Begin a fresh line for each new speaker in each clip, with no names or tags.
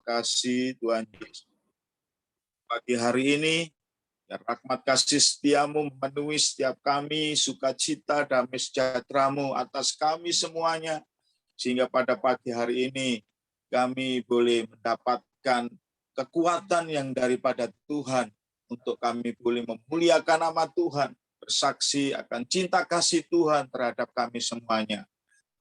kasih Tuhan Yesus. Pagi hari ini, ya rahmat kasih setiamu memenuhi setiap kami, sukacita, damai sejahtera-Mu atas kami semuanya, sehingga pada pagi hari ini kami boleh mendapatkan kekuatan yang daripada Tuhan, untuk kami boleh memuliakan nama Tuhan, bersaksi akan cinta kasih Tuhan terhadap kami semuanya.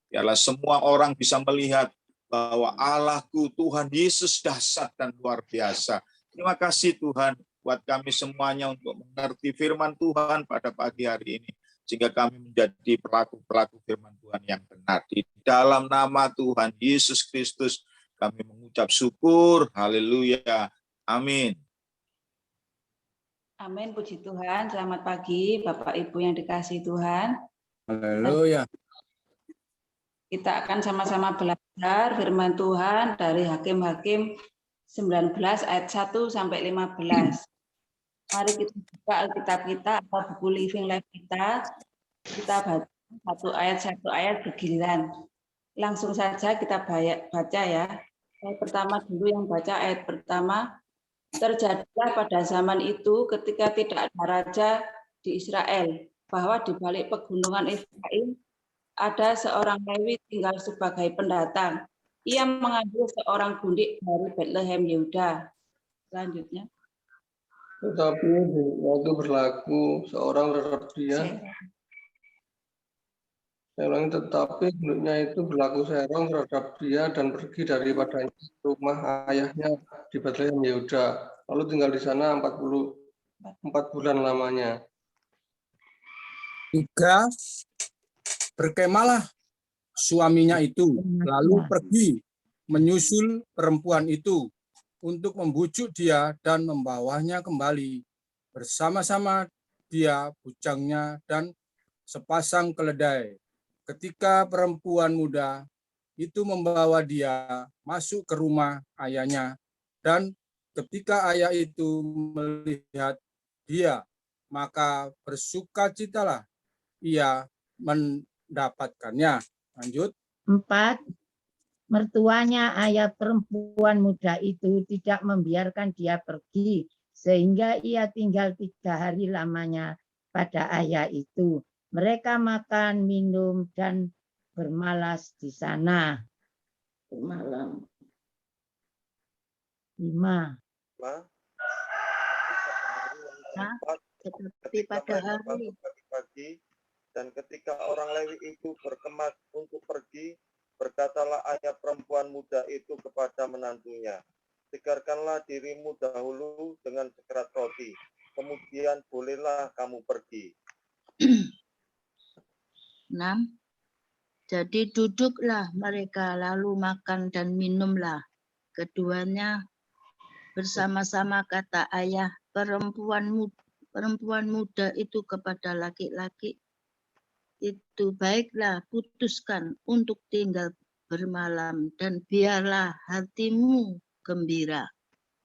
Biarlah semua orang bisa melihat bahwa Allahku Tuhan Yesus dahsyat dan luar biasa. Terima kasih Tuhan buat kami semuanya untuk mengerti firman Tuhan pada pagi hari ini, sehingga kami menjadi pelaku-pelaku firman Tuhan yang benar. Di dalam nama Tuhan Yesus Kristus kami mengucap syukur. Haleluya. Amin.
Amin, puji Tuhan. Selamat pagi Bapak Ibu yang dikasihi Tuhan.
Haleluya.
Kita akan sama-sama belajar firman Tuhan dari Hakim-Hakim 19 ayat 1 sampai 15. Mari kita buka Alkitab kita atau buku Living Life kita. Kita baca satu ayat bergiliran. Langsung saja kita baca ya. Ayat pertama dulu yang baca ayat pertama. Terjadilah pada zaman itu ketika tidak ada raja di Israel, bahwa di balik pegunungan Efraim ada seorang Lewi tinggal sebagai pendatang. Ia mengambil seorang gundik dari Bethlehem Yehuda. Selanjutnya.
Tetapi waktu berlaku seorang terhadap dia. Tetapi gundiknya itu berlaku serong terhadap dia dan pergi daripadanya ke rumah ayahnya di Bethlehem Yehuda. Lalu tinggal di sana 44 bulan lamanya.
3. Berkemalah suaminya itu, lalu pergi menyusul perempuan itu untuk membujuk dia dan membawanya kembali. Bersama-sama dia, bujangnya, dan sepasang keledai. Ketika perempuan muda itu membawa dia masuk ke rumah ayahnya, dan ketika ayah itu melihat dia, maka bersukacitalah ia mendapatkannya. Lanjut.
4. Mertuanya ayah perempuan muda itu tidak membiarkan dia pergi, sehingga ia tinggal 3 hari lamanya pada ayah itu. Mereka makan, minum, dan bermalas di sana. Bermalam. 5.
Seperti pada hari pagi, dan ketika orang Lewi itu berkemas untuk pergi, berkatalah ayah perempuan muda itu kepada menantunya, segarkanlah dirimu dahulu dengan sekerat roti, kemudian bolehlah kamu pergi.
6. Jadi duduklah mereka lalu makan dan minumlah. Keduanya bersama-sama, kata ayah perempuan muda itu kepada laki-laki itu, baiklah, putuskan untuk tinggal bermalam dan biarlah hatimu gembira.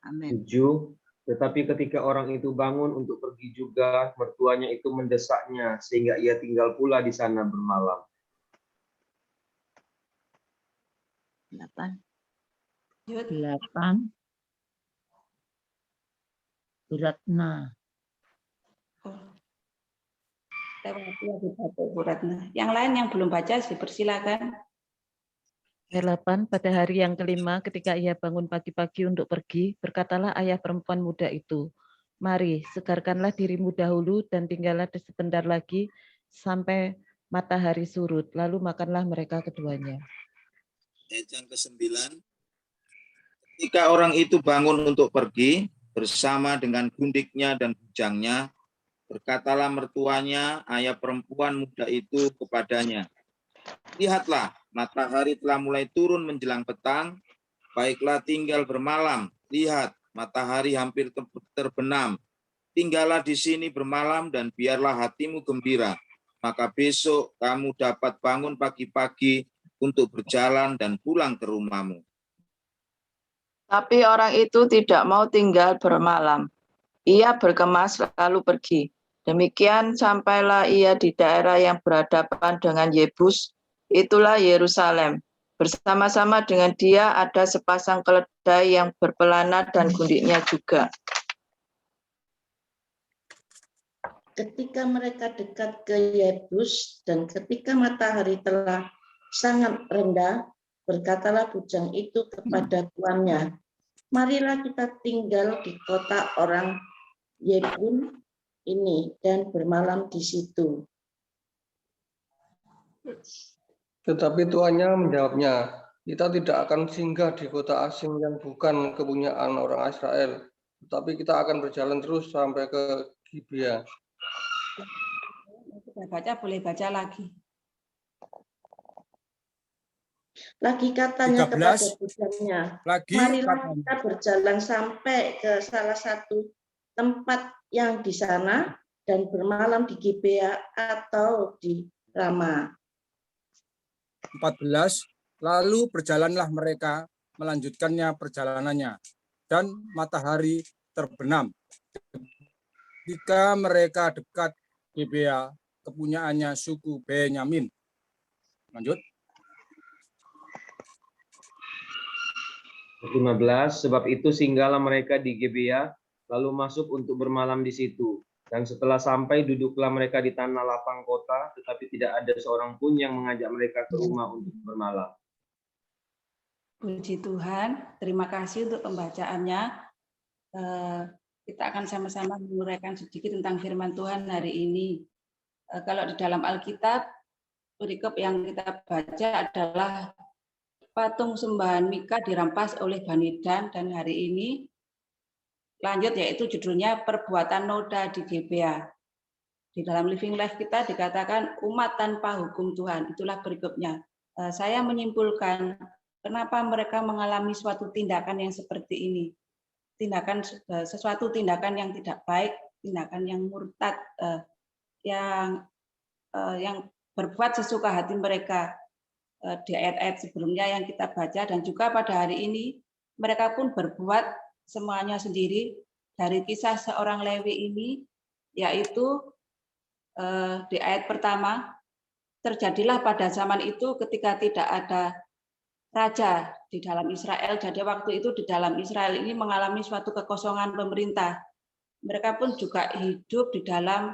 Amin.
7. Tetapi ketika orang itu bangun untuk pergi juga, mertuanya itu mendesaknya sehingga ia tinggal pula di sana bermalam.
8.
Beratna.
Yang lain yang belum baca dipersilakan.
Ayat 8, pada hari yang kelima ketika ia bangun pagi-pagi untuk pergi, berkatalah ayah perempuan muda itu, mari, segarkanlah dirimu dahulu dan tinggallah sebentar lagi sampai matahari surut, lalu makanlah mereka keduanya.
Ayat yang ke-9, ketika orang itu bangun untuk pergi, bersama dengan gundiknya dan bujangnya, berkatalah mertuanya, ayah perempuan muda itu kepadanya, lihatlah, matahari telah mulai turun menjelang petang, baiklah tinggal bermalam. Lihat, matahari hampir terbenam. Tinggallah di sini bermalam dan biarlah hatimu gembira. Maka besok kamu dapat bangun pagi-pagi untuk berjalan dan pulang ke rumahmu.
Tapi orang itu tidak mau tinggal bermalam. Ia berkemas lalu pergi. Demikian sampailah ia di daerah yang berhadapan dengan Yebus, itulah Yerusalem. Bersama-sama dengan dia ada sepasang keledai yang berpelana dan gundiknya juga.
Ketika mereka dekat ke Yebus dan ketika matahari telah sangat rendah, berkatalah bujang itu kepada tuannya, marilah kita tinggal di kota orang Yebus ini dan bermalam di situ.
Tetapi tuannya menjawabnya, kita tidak akan singgah di kota asing yang bukan kepunyaan orang Israel, tetapi kita akan berjalan terus sampai ke Gibea.
Sudah baca, boleh baca lagi.
Lagi katanya
13,
kepada bujangnya, marilah
katanya,
kita berjalan sampai ke salah satu tempat yang di sana dan bermalam di Gibea atau di Rama.
14, lalu berjalanlah mereka melanjutkannya perjalanannya, dan matahari terbenam. Ketika mereka dekat Gibea, kepunyaannya suku Benyamin. Lanjut.
15, sebab itu singgahlah mereka di Gibea, lalu masuk untuk bermalam di situ. Dan setelah sampai, duduklah mereka di tanah lapang kota, tetapi tidak ada seorang pun yang mengajak mereka ke rumah untuk bermalam.
Puji Tuhan, terima kasih untuk pembacaannya. Kita akan sama-sama menguraikan sedikit tentang firman Tuhan hari ini. Kalau di dalam Alkitab, perikop yang kita baca adalah patung sembahan Mika dirampas oleh Bani Dan, dan hari ini lanjut yaitu judulnya perbuatan noda di Gibea. Di dalam Living Life kita dikatakan umat tanpa hukum Tuhan. Itulah perikopnya. Saya menyimpulkan kenapa mereka mengalami suatu tindakan yang seperti ini. Sesuatu tindakan yang tidak baik, tindakan yang murtad, yang berbuat sesuka hati mereka di ayat-ayat sebelumnya yang kita baca, dan juga pada hari ini mereka pun berbuat semuanya sendiri. Dari kisah seorang Lewi ini, yaitu di ayat pertama, terjadilah pada zaman itu ketika tidak ada raja di dalam Israel. Jadi waktu itu di dalam Israel ini mengalami suatu kekosongan pemerintah. Mereka pun juga hidup di dalam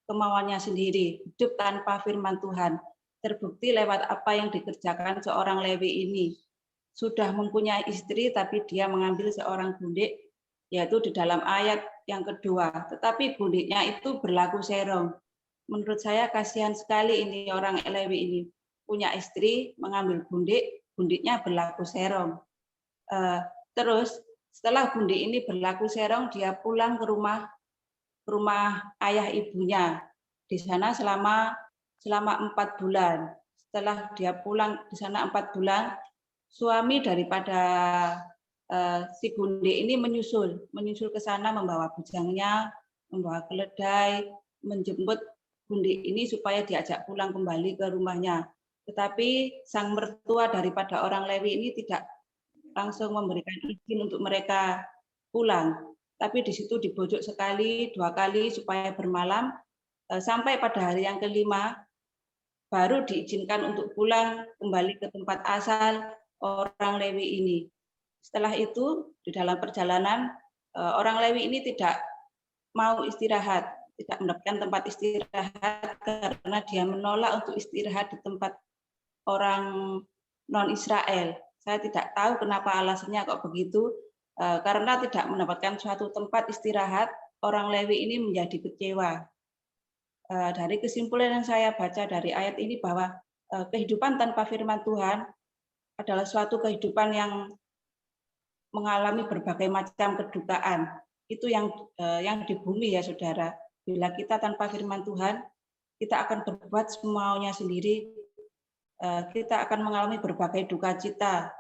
kemauannya sendiri, hidup tanpa firman Tuhan. Terbukti lewat apa yang dikerjakan seorang Lewi ini. Sudah mempunyai istri, tapi dia mengambil seorang gundik, yaitu di dalam ayat yang kedua. Tetapi gundiknya itu berlaku serong. Menurut saya kasihan sekali ini orang Lewi ini. Punya istri, mengambil gundik, gundiknya berlaku serong. Terus setelah gundik ini berlaku serong, dia pulang ke rumah ayah ibunya. Di sana selama 4 bulan. Setelah dia pulang di sana 4 bulan, suami daripada si gundik ini menyusul ke sana, membawa bujangnya, membawa keledai, menjemput gundik ini supaya diajak pulang kembali ke rumahnya. Tetapi sang mertua daripada orang Lewi ini tidak langsung memberikan izin untuk mereka pulang. Tapi di situ dibujuk sekali, 2 kali supaya bermalam, sampai pada hari yang kelima baru diizinkan untuk pulang kembali ke tempat asal orang Lewi ini. Setelah itu di dalam perjalanan orang Lewi ini tidak mau istirahat, tidak mendapatkan tempat istirahat karena dia menolak untuk istirahat di tempat orang non-Israel. Saya tidak tahu kenapa alasannya kok begitu, karena tidak mendapatkan suatu tempat istirahat, orang Lewi ini menjadi kecewa. Dari kesimpulan yang saya baca dari ayat ini bahwa kehidupan tanpa firman Tuhan adalah suatu kehidupan yang mengalami berbagai macam kedukaan. Itu yang di bumi ya saudara. Bila kita tanpa firman Tuhan, kita akan berbuat semaunya sendiri. Kita akan mengalami berbagai duka cita.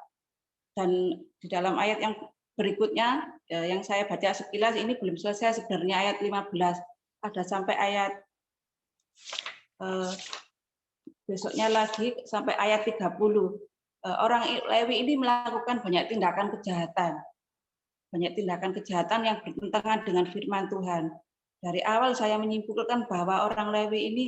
Dan di dalam ayat yang berikutnya, yang saya baca sekilas ini belum selesai sebenarnya ayat 15. Ada sampai ayat besoknya lagi sampai ayat 30. Orang Lewi ini melakukan banyak tindakan kejahatan yang bertentangan dengan firman Tuhan. Dari awal saya menyimpulkan bahwa orang Lewi ini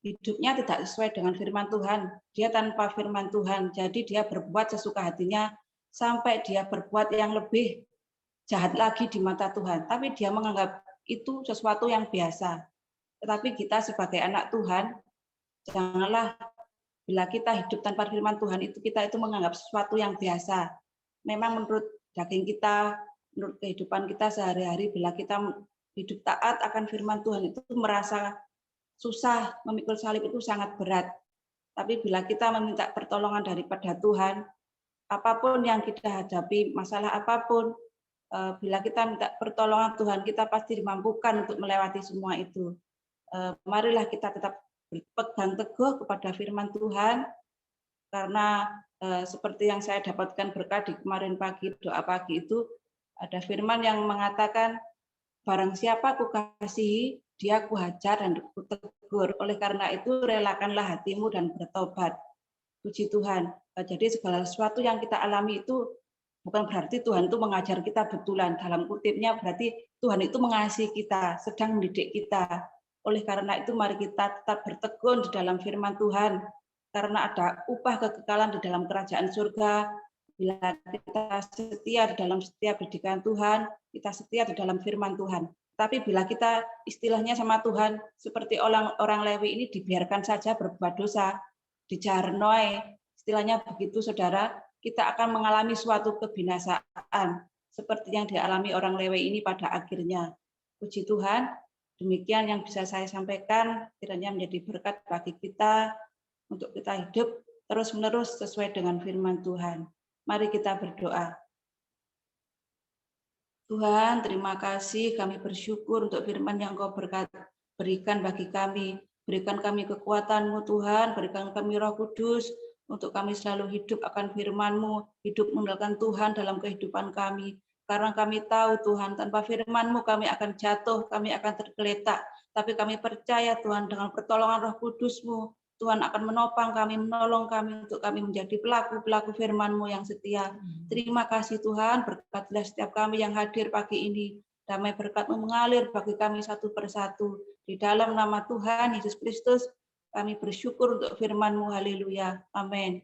hidupnya tidak sesuai dengan firman Tuhan. Dia tanpa firman Tuhan, jadi dia berbuat sesuka hatinya sampai dia berbuat yang lebih jahat lagi di mata Tuhan. Tapi dia menganggap itu sesuatu yang biasa. Tetapi kita sebagai anak Tuhan, janganlah bila kita hidup tanpa firman Tuhan kita itu menganggap sesuatu yang biasa. Memang menurut daging kita, menurut kehidupan kita sehari-hari, bila kita hidup taat akan firman Tuhan itu merasa susah, memikul salib itu sangat berat. Tapi bila kita meminta pertolongan daripada Tuhan, apapun yang kita hadapi, masalah apapun, bila kita minta pertolongan Tuhan, kita pasti dimampukan untuk melewati semua itu. Marilah kita tetap berpegang teguh kepada firman Tuhan, karena seperti yang saya dapatkan berkat di kemarin pagi, doa pagi itu, ada firman yang mengatakan, barang siapa kukasihi, dia kuhajar dan kutegur. Oleh karena itu, relakanlah hatimu dan bertobat. Puji Tuhan. Jadi segala sesuatu yang kita alami itu bukan berarti Tuhan itu mengajar kita betulan. Dalam kutipnya berarti Tuhan itu mengasihi kita, sedang mendidik kita. Oleh karena itu, mari kita tetap bertekun di dalam firman Tuhan. Karena ada upah kekekalan di dalam kerajaan surga. Bila kita setia di dalam setiap didikan Tuhan, kita setia di dalam firman Tuhan. Tapi bila kita istilahnya sama Tuhan, seperti orang Lewi ini dibiarkan saja berbuat dosa, dijarnoi, istilahnya begitu saudara, kita akan mengalami suatu kebinasaan, seperti yang dialami orang Lewi ini pada akhirnya. Puji Tuhan, demikian yang bisa saya sampaikan, kiranya menjadi berkat bagi kita, untuk kita hidup terus-menerus sesuai dengan firman Tuhan. Mari kita berdoa. Tuhan, terima kasih, kami bersyukur untuk firman yang Engkau berikan bagi kami. Berikan kami kekuatan-Mu Tuhan, berikan kami Roh Kudus, untuk kami selalu hidup akan firman-Mu, hidup mengandalkan Tuhan dalam kehidupan kami. Karena kami tahu Tuhan, tanpa firman-Mu kami akan jatuh, kami akan tergeletak. Tapi kami percaya Tuhan, dengan pertolongan Roh Kudus-Mu, Tuhan akan menopang kami, menolong kami untuk kami menjadi pelaku-pelaku firman-Mu yang setia. Terima kasih Tuhan, berkatilah setiap kami yang hadir pagi ini. Damai berkat-Mu mengalir bagi kami satu persatu. Di dalam nama Tuhan Yesus Kristus, kami bersyukur untuk firman-Mu. Haleluya. Amin.